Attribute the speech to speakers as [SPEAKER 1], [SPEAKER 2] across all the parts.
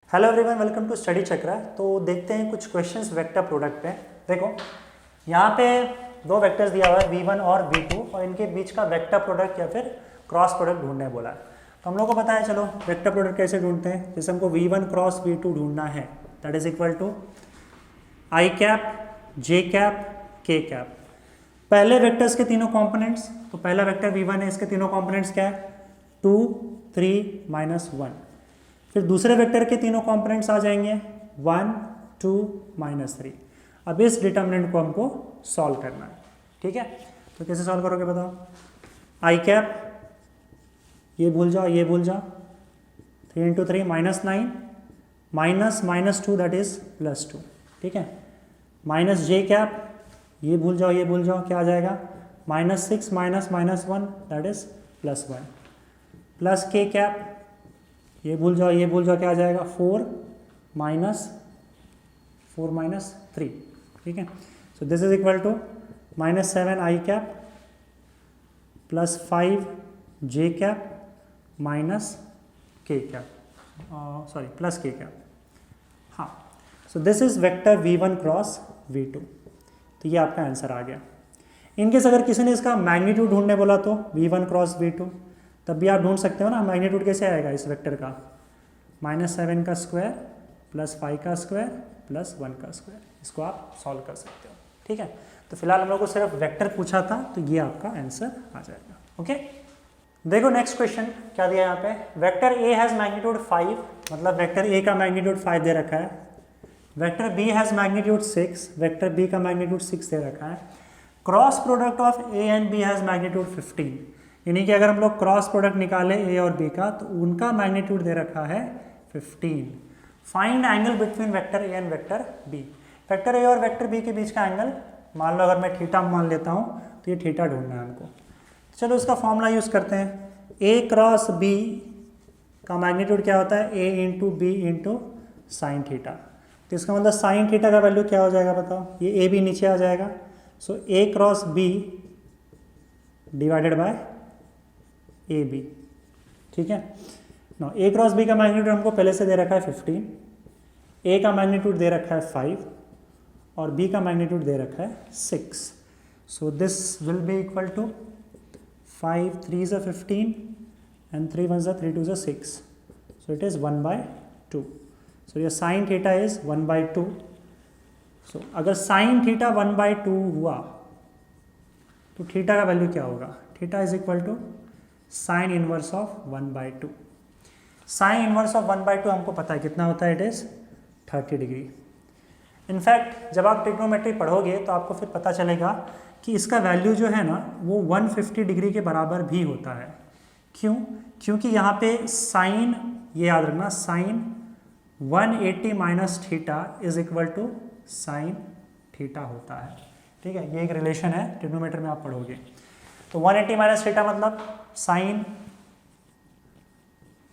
[SPEAKER 1] Hello everyone, welcome to study Chakra. तो देखते हैं कुछ क्वेश्चंस वेक्टर प्रोडक्ट पे। देखो यहाँ पे दो वेक्टर्स दिया हुआ है v1 और v2 और इनके बीच का वेक्टर प्रोडक्ट या फिर क्रॉस प्रोडक्ट ढूंढने बोला है। तो हम लोग को पता है, चलो वेक्टर प्रोडक्ट कैसे ढूंढते हैं। जैसे हमको v1 क्रॉस v2 ढूंढना है, that is equal to I cap J cap K cap. पहले वेक्टर्स के तीनों कॉम्पोनेंट्स, तो पहला वेक्टर v1 है, इसके तीनों कॉम्पोनेंट्स क्या है 2 3 -1। फिर दूसरे वेक्टर के तीनों कंपोनेंट्स आ जाएंगे 1 2 -3। अब इस डिटर्मिनेंट को हमको सॉल्व करना है, ठीक है। तो कैसे सॉल्व करोगे बताओ। आई कैप, ये भूल जाओ ये भूल जाओ, 3 × 3 -9 -2 दैट इज +2, ठीक है। माइनस जे कैप, ये भूल जाओ ये भूल जाओ, क्या आ जाएगा -6 -1 that is +1। Plus K cap, ये भूल जाओ ये भूल जाओ, क्या आ जाएगा 4 -3, ठीक है। So this is equal to -7 I cap +5 J cap K cap, sorry plus K cap. हाँ, so this is vector v1 cross v2। तो ये आपका आंसर आ गया। इनकेस अगर किसी ने इसका मैग्नीट्यूड ढूंढने बोला तो v1 क्रॉस v2, तब भी आप ढूंढ सकते हो ना। मैग्नीट्यूड कैसे आएगा इस वेक्टर का, -7 का स्क्वायर +5 का स्क्वायर +1 का स्क्वायर। इसको आप सॉल्व कर सकते हो, ठीक है। तो फिलहाल हम लोग को सिर्फ वेक्टर पूछा था, तो ये आपका आंसर आ जाएगा। ओके, देखो नेक्स्ट क्वेश्चन क्या दिया यहाँ पे। वेक्टर ए हैज़ मैग्नीट्यूड 5, मतलब वेक्टर ए का मैग्नीट्यूड 5 दे रखा है। Vector B has magnitude 6, vector B का मैग्नीट्यूड 6 दे रखा है। Cross product of A and B has magnitude 15, यानी कि अगर हम लोग क्रॉस प्रोडक्ट निकालें ए और बी का, तो उनका मैग्नीट्यूड दे रखा है 15। Find angle between vector A and vector B. Vector A और वेक्टर बी के बीच का एंगल, मान लो अगर मैं थीटा मान लेता हूँ, तो ये थीटा ढूंढना है हमको। चलो इसका फॉर्मूला यूज़ करते हैं। ए क्रॉस बी का मैग्नीट्यूड क्या होता है, ए × बी × साइन थीटा। तो इसका मतलब साइन थीटा का वैल्यू क्या हो जाएगा बताओ। ये ए बी नीचे आ जाएगा, so A cross B divided by A B, ठीक है। ना ए क्रॉस बी का मैग्नीट्यूड हमको पहले से दे रखा है 15, ए का मैग्नीट्यूड दे रखा है 5 और बी का मैग्नीट्यूड दे रखा है 6। So this will be equal to 5 3 × 15 and 3 1 3 2 6, so it is 1/2। so your sin theta is 1/2। so अगर sin theta 1/2 हुआ तो थीटा का वैल्यू क्या होगा, theta is equal to sine inverse of 1/2। Sine inverse of 1/2 हमको पता है कितना होता है, इट इज 30 डिग्री। इनफैक्ट जब आप ट्रिग्नोमेट्री पढ़ोगे तो आपको फिर पता चलेगा कि इसका वैल्यू जो है ना वो 150 डिग्री के बराबर भी होता है। क्यों? क्योंकि यहाँ पे साइन, ये याद रखना, sine 180 minus theta is equal to sine theta होता है, ठीक है। ये एक रिलेशन है, ट्रिग्नोमेट्री में आप पढ़ोगे। तो 180 माइनस थीटा मतलब साइन,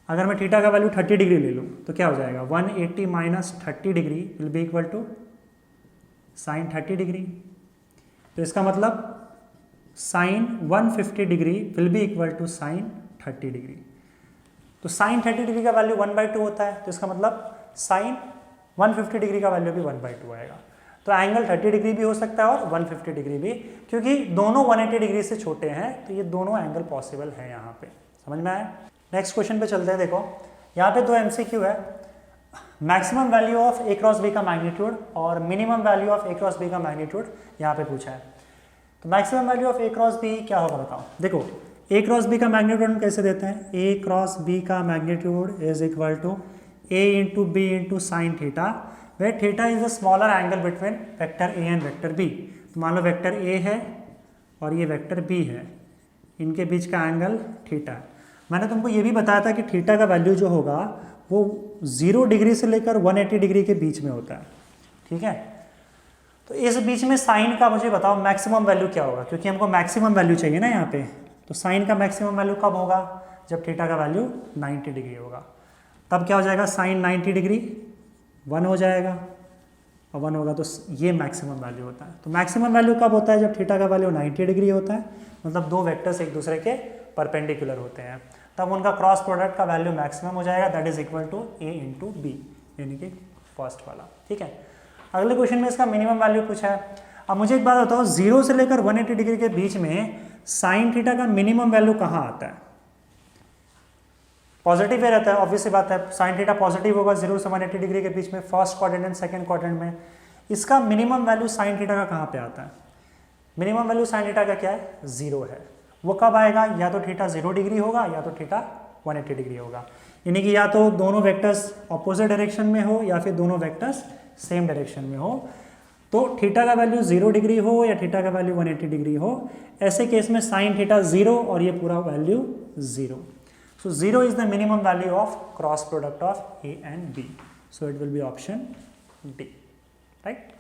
[SPEAKER 1] अगर मैं थीटा का वैल्यू 30 डिग्री ले लूँ तो क्या हो जाएगा, 180 minus 30 degree will be equal to sine 30 degree. तो इसका मतलब sine 150 degree will be equal to sine 30 degree. तो साइन 30 डिग्री का वैल्यू 1/2 होता है, तो इसका मतलब साइन 150 डिग्री का वैल्यू भी 1/2 आएगा। तो एंगल 30 डिग्री भी हो सकता है और 150 डिग्री भी, क्योंकि दोनों 180 डिग्री से छोटे हैं, तो ये दोनों एंगल पॉसिबल है यहाँ पे। समझ में आया। नेक्स्ट क्वेश्चन पे चलते हैं। देखो यहाँ पे 2 MCQ है। Maximum value of A cross B का मैग्नीट्यूड और minimum value of A cross B का मैग्नीट्यूड यहाँ पे पूछा है। तो maximum value of A cross B क्या होगा बताओ। देखो ए क्रॉस बी का मैग्नीट्यूड हम कैसे देते हैं, ए क्रॉस बी का magnitude is equal to A × B × sine theta, where theta is a smaller angle between vector A and vector B. तो मान लो वेक्टर ए है और ये वेक्टर बी है, इनके बीच का एंगल थीटा है। मैंने तुमको ये भी बताया था कि थीटा का वैल्यू जो होगा वो 0 डिग्री से लेकर 180 डिग्री के बीच में होता है, ठीक है। तो इस बीच में साइन का मुझे बताओ मैक्सिमम वैल्यू क्या होगा, क्योंकि हमको मैक्सिमम वैल्यू चाहिए ना यहाँ पे। तो साइन का मैक्सिमम वैल्यू कब होगा, जब थीटा का वैल्यू 90 डिग्री होगा। तब क्या हो जाएगा, साइन 90 डिग्री 1 हो जाएगा, और 1 होगा तो ये मैक्सिमम वैल्यू होता है। तो मैक्सिमम वैल्यू कब होता है, जब थीटा का वैल्यू 90 डिग्री होता है, मतलब दो वेक्टर्स एक दूसरे के परपेंडिकुलर होते हैं, तब उनका क्रॉस प्रोडक्ट का वैल्यू मैक्सिमम हो जाएगा, that is equal to A × B. यानी कि फर्स्ट वाला। ठीक है, अगले क्वेश्चन में इसका मिनिमम वैल्यू पूछा है। अब मुझे एक बात बताओ, 0 से लेकर 180 डिग्री के बीच में साइन थीटा का मिनिमम वैल्यू कहाँ आता है? पॉजिटिव ही रहता है, ऑब्वियस सी बात है, साइन थीटा पॉजिटिव होगा 0 से 180 डिग्री के बीच में, first quadrant and second quadrant में। इसका मिनिमम वैल्यू साइन थीटा का कहाँ पे आता है? मिनिमम वैल्यू साइन थीटा का क्या है? 0 है। वो कब आएगा? या तो थीटा 0 डिग्री होगा या तो थीटा 180 डिग्री होगा, यानी कि या तो दोनों वेक्टर्स ऑपोजिट डायरेक्शन में हो या फिर दोनों वेक्टर्स सेम डायरेक्शन में हो। तो थीटा का वैल्यू 0 डिग्री हो या थीटा का वैल्यू 180 डिग्री हो, ऐसे केस में साइन थीटा 0 और ये पूरा value 0। So 0 is the minimum value of cross product of A and B. So it will be option D, right?